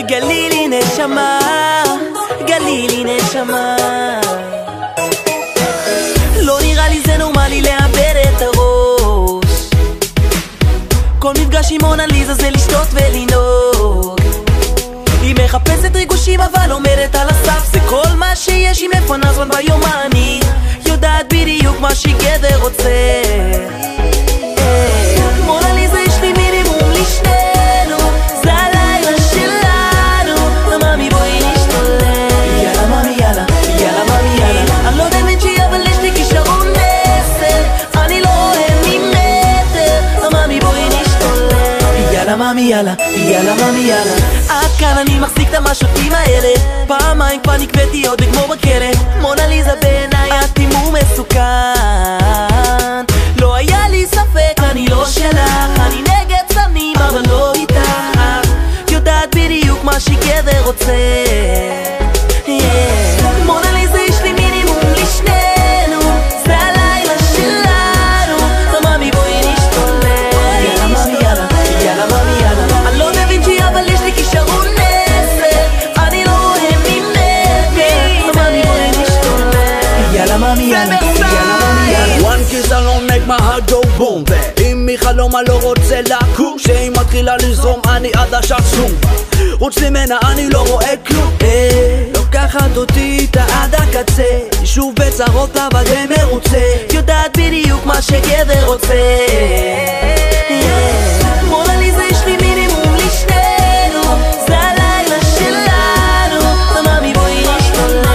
גלילי נשמה, גלילי נשמה. לא נראה לי זה נורמלי לאבד את הראש. כל מפגש עם מונליזה זה לשתות ולנהוג. היא מחפשת ריגושים אבל עומדת על הסף. זה כל מה שיש, היא מפנה זמן ביומני, יודעת בדיוק מה שגבר רוצה. מונליזה יש לי מינימום לשנינו, זה הלילה שלנו. מאמי בואי נשתולל, יאללה מאמי יאללה, יאללה מאמי יאללה. אני לא דמנצ'י אבל יש לי כישרון 10, אני לא רואה ממטר. מאמי בואי נשתולל, יאללה מאמי יאללה, יאללה מאמי יאללה. עד כאן אני מחזיק את המשותים האלה, פעמיים כבר נקבתי עוד לגמור בכלא. מונליזה בעיניי את הימור מסוכן, לא היה לי ספק אני לא שלך. אני נגד סמים אבל לא איתך, יודעת בדיוק מה שגבר רוצה. מונליזה יש לי מינימום לשנינו, זה הלילה שלנו. מאמי בואי נשתולל, יאללה מאמי יאללה, יאללה מאמי יאללה. אני לא דווינצ'י אבל יש לי כישרון 10, אני לא רואה ממטר. מאמי בואי נשתולל, יאללה מאמי יאללה, יאללה מאמי יאללה. One kiss alone make my heart go boom. אם מחלום אני לא רוצה לקום, כשהיא מתחילה לזרום אני עדשה סום. חוץ ממנה אני לא רואה כלום. לוקחת אותי איתה עד הקצה, שוב בצרות אבל די מרוצה, יודעת בדיוק מה שגבר רוצה. מונליזה יש לי מינימום לשנינו, זה הלילה שלנו. מאמי בואי נשתולל,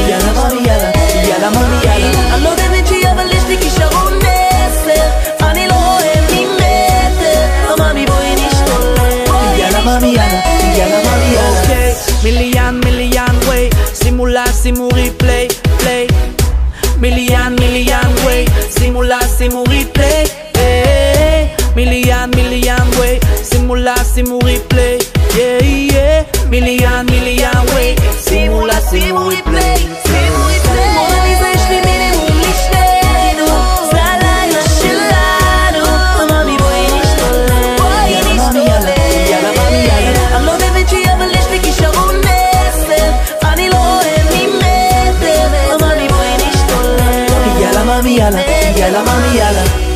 יאללה מאמי יאללה, יאללה מאמי יאללה. אני לא דמנצ'י אבל יש לי כישרון 10, אני לא רואה ממטר. מאמי בואי נשתולל, יאללה מאמי יאללה, יאללה מאמי יאללה. אוקיי, מיליאן ווי, שימו לה שימו ריפליי, פליי. מיליאן ווי, שימו לה שימו ריפליי. מיליאן ווי, שימו לה שימו ריפליי. מיליאן ווי, שימו לה שימו ריפליי. מונליזה יש לי מינימום לשנינו, זה הלילה שלנו. מאמי בואי נשתולל, יאללה מאמי יאללה, יאללה מאמי יאללה. אני לא דווינצ'י אבל יש לי כישרון 10, אני לא רואה ממטר. מאמי בואי נשתולל, יאללה מאמי יאללה, יאללה מאמי יאללה.